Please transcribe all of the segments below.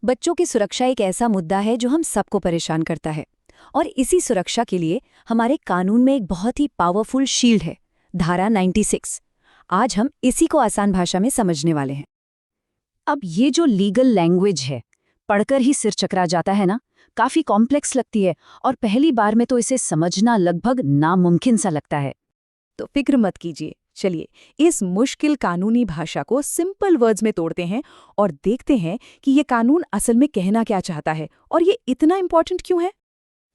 बच्चों की सुरक्षा एक ऐसा मुद्दा है जो हम सबको परेशान करता है। और इसी सुरक्षा के लिए हमारे कानून में एक बहुत ही पावरफुल शील्ड है, धारा 96। आज हम इसी को आसान भाषा में समझने वाले हैं। अब ये जो लीगल लैंग्वेज है, पढ़कर ही सिर चकरा जाता है ना, काफी कॉम्प्लेक्स लगती है और पहली बार में तो इसे समझना लगभग नामुमकिन सा लगता है। तो फिक्र मत कीजिए, चलिए इस मुश्किल कानूनी भाषा को सिंपल वर्ड्स में तोड़ते हैं और देखते हैं कि ये कानून असल में कहना क्या चाहता है और ये इतना इम्पोर्टेंट क्यों है।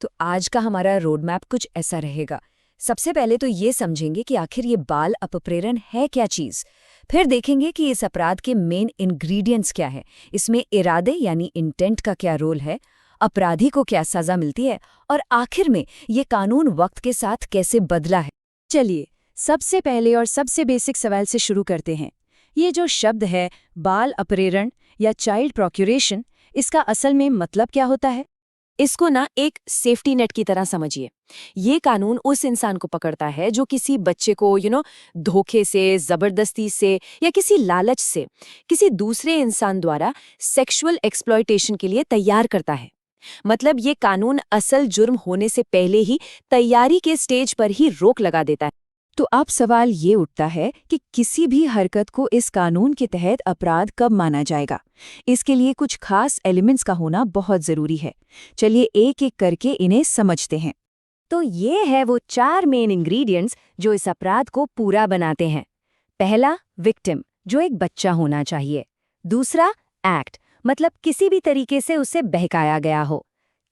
तो आज का हमारा रोड मैप कुछ ऐसा रहेगा। सबसे पहले तो ये समझेंगे कि आखिर ये बाल अपप्रेरण है क्या चीज़। फिर देखेंगे कि इस अपराध के मेन इंग्रेडिएंट्स क्या है, इसमें इरादे यानी इंटेंट का क्या रोल है, अपराधी को क्या सज़ा मिलती है, और आखिर में ये कानून वक्त के साथ कैसे बदला है। चलिए सबसे पहले और सबसे बेसिक सवाल से शुरू करते हैं। ये जो शब्द है बाल अपहरण या चाइल्ड प्रोक्यूरेशन, इसका असल में मतलब क्या होता है? इसको ना एक सेफ्टी नेट की तरह समझिए। ये कानून उस इंसान को पकड़ता है जो किसी बच्चे को धोखे से, जबरदस्ती से या किसी लालच से किसी दूसरे इंसान द्वारा सेक्सुअल एक्सप्लॉयटेशन के लिए तैयार करता है। मतलब ये कानून असल जुर्म होने से पहले ही तैयारी के स्टेज पर ही रोक लगा देता है। तो अब सवाल ये उठता है कि किसी भी हरकत को इस कानून के तहत अपराध कब माना जाएगा। इसके लिए कुछ खास एलिमेंट्स का होना बहुत ज़रूरी है। चलिए एक एक करके इन्हें समझते हैं। तो ये है वो 4 मेन इंग्रेडिएंट्स जो इस अपराध को पूरा बनाते हैं। पहला, विक्टिम, जो एक बच्चा होना चाहिए। दूसरा, एक्ट, मतलब किसी भी तरीके से उसे बहकाया गया हो।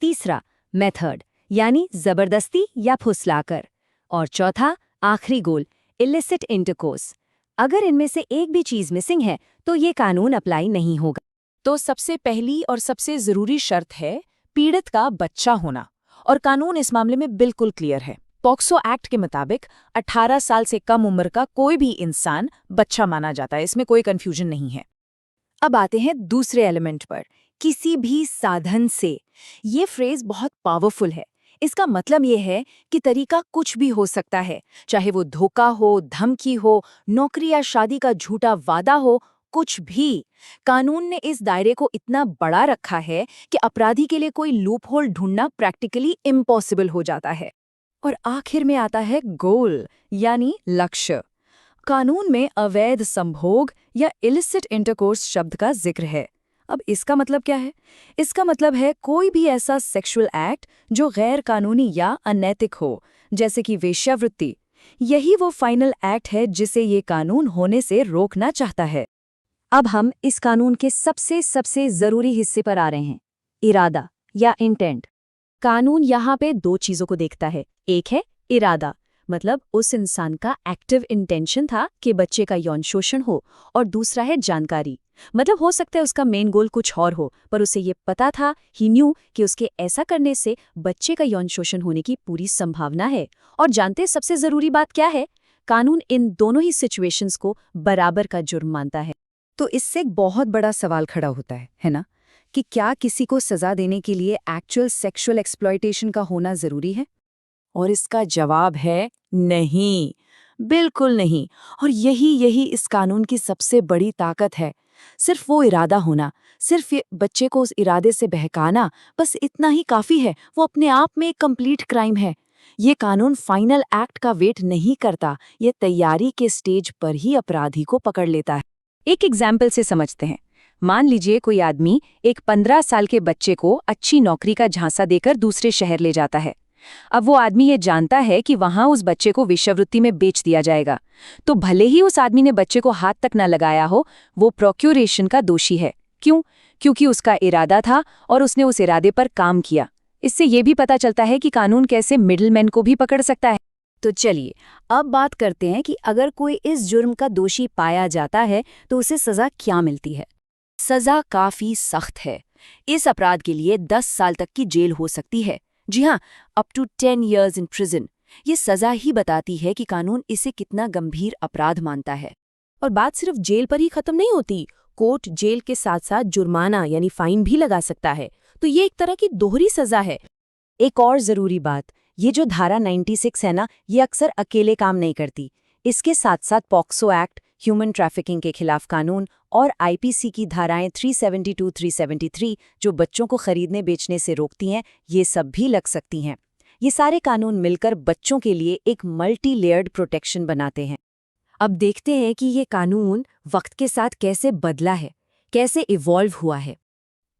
तीसरा, मेथड, यानी जबरदस्ती या फुसलाकर। और चौथा, आखिरी गोल, इलिसिट इंटरकोर्स। अगर इनमें से एक भी चीज मिसिंग है तो ये कानून अप्लाई नहीं होगा। तो सबसे पहली और सबसे जरूरी शर्त है पीड़ित का बच्चा होना, और कानून इस मामले में बिल्कुल क्लियर है। पॉक्सो एक्ट के मुताबिक 18 साल से कम उम्र का कोई भी इंसान बच्चा माना जाता है, इसमें कोई कंफ्यूजन नहीं है। अब आते हैं दूसरे एलिमेंट पर, किसी भी साधन से। ये फ्रेज बहुत पावरफुल है। इसका मतलब ये है कि तरीका कुछ भी हो सकता है, चाहे वो धोखा हो, धमकी हो, नौकरी या शादी का झूठा वादा हो, कुछ भी। कानून ने इस दायरे को इतना बड़ा रखा है कि अपराधी के लिए कोई लूपहोल ढूंढना प्रैक्टिकली इम्पॉसिबल हो जाता है। और आखिर में आता है गोल, यानी लक्ष्य। कानून में अवैध संभोग या इलिसिट इंटरकोर्स शब्द का जिक्र है। अब इसका मतलब क्या है? इसका मतलब है कोई भी ऐसा सेक्सुअल एक्ट जो गैर कानूनी या अनैतिक हो, जैसे कि वेश्यावृत्ति। यही वो फाइनल एक्ट है जिसे ये कानून होने से रोकना चाहता है। अब हम इस कानून के सबसे जरूरी हिस्से पर आ रहे हैं, इरादा या इंटेंट। कानून यहाँ पे 2 चीजों को देखता है। एक है इरादा, मतलब उस इंसान का एक्टिव इंटेंशन था कि बच्चे का यौन शोषण हो, और दूसरा है जानकारी, मतलब हो सकता है उसका मेन गोल कुछ और हो, पर उसे ये पता था, ही न्यू, कि उसके ऐसा करने से बच्चे का यौन शोषण होने की पूरी संभावना है। और जानते सबसे जरूरी बात क्या है? कानून इन दोनों ही सिचुएशंस को बराबर का जुर्म मानता है। तो इससे एक बहुत बड़ा सवाल खड़ा होता है ना, कि क्या किसी को सजा देने के लिए एक्चुअल सेक्सुअल एक्सप्लॉयटेशन का होना जरूरी है? और इसका जवाब है नहीं, बिल्कुल नहीं। और यही इस कानून की सबसे बड़ी ताकत है। सिर्फ वो इरादा होना, सिर्फ ये बच्चे को उस इरादे से बहकाना, बस इतना ही काफी है। वो अपने आप में एक कंप्लीट क्राइम है। ये कानून फाइनल एक्ट का वेट नहीं करता, ये तैयारी के स्टेज पर ही अपराधी को पकड़ लेता है। एक एग्जाम्पल से समझते हैं। मान लीजिए कोई आदमी एक 15 साल के बच्चे को अच्छी नौकरी का झांसा देकर दूसरे शहर ले जाता है। अब वो आदमी ये जानता है कि वहां उस बच्चे को वेश्यावृत्ति में बेच दिया जाएगा, तो भले ही उस आदमी ने बच्चे को हाथ तक न लगाया हो, वो प्रोक्यूरेशन का दोषी है। क्यों? क्योंकि उसका इरादा था और उसने उस इरादे पर काम किया। इससे ये भी पता चलता है कि कानून कैसे मिडलमैन को भी पकड़ सकता है। तो चलिए अब बात करते हैं कि अगर कोई इस जुर्म का दोषी पाया जाता है तो उसे सजा क्या मिलती है। सजा काफी सख्त है। इस अपराध के लिए 10 साल तक की जेल हो सकती है। जी हाँ, up to 10 years in prison. ये सजा ही बताती है कि कानून इसे कितना गंभीर अपराध मानता है। और बात सिर्फ जेल पर ही खत्म नहीं होती, कोर्ट जेल के साथ साथ जुर्माना यानी फाइन भी लगा सकता है। तो ये एक तरह की दोहरी सजा है। एक और जरूरी बात, ये जो धारा 96 है ना, ये अक्सर अकेले काम नहीं करती। इसके साथ साथ पॉक्सो एक्ट, ह्यूमन ट्रैफिकिंग के खिलाफ कानून और आईपीसी की धाराएं 372, 373 जो बच्चों को खरीदने बेचने से रोकती हैं, ये सब भी लग सकती हैं। ये सारे कानून मिलकर बच्चों के लिए एक मल्टी लेयर्ड प्रोटेक्शन बनाते हैं। अब देखते हैं कि ये कानून वक्त के साथ कैसे बदला है, कैसे इवॉल्व हुआ है।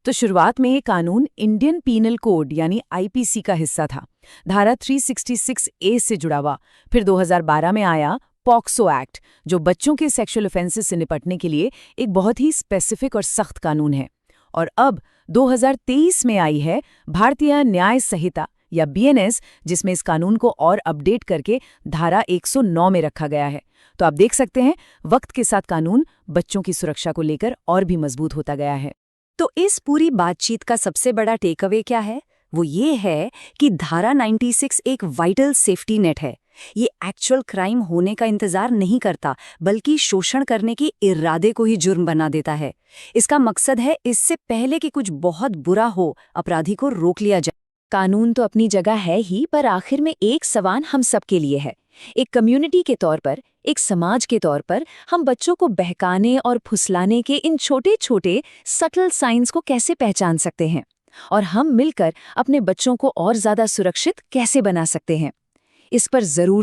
तो शुरुआत में ये कानून इंडियन पीनल कोड यानी आईपीसी का हिस्सा था। धारा 366A से जुड़ा हुआ। फिर 2012 में आया पॉक्सो एक्ट, जो बच्चों के सेक्सुअल ऑफेंसेस से निपटने के लिए एक बहुत ही स्पेसिफिक और सख्त कानून है। और अब 2023 में आई है भारतीय न्याय संहिता या बीएनएस, जिसमें इस कानून को और अपडेट करके धारा 109 में रखा गया है। तो आप देख सकते हैं, वक्त के साथ कानून बच्चों की सुरक्षा को लेकर और भी मजबूत होता गया है। तो इस पूरी बातचीत का सबसे बड़ा टेकअवे क्या है? वो ये है कि धारा 96 एक वाइटल सेफ्टी नेट है। ये एक्चुअल क्राइम होने का इंतजार नहीं करता, बल्कि शोषण करने के इरादे को ही जुर्म बना देता है। इसका मकसद है इससे पहले कि कुछ बहुत बुरा हो, अपराधी को रोक लिया जाए। कानून तो अपनी जगह है ही, पर आखिर में एक सवाल हम सबके लिए है। एक कम्युनिटी के तौर पर, एक समाज के तौर पर, हम बच्चों को बहकाने और फुसलाने के इन छोटे छोटे सटल साइंस को कैसे पहचान सकते हैं, और हम मिलकर अपने बच्चों को और ज्यादा सुरक्षित कैसे बना सकते हैं? इस पर जरूर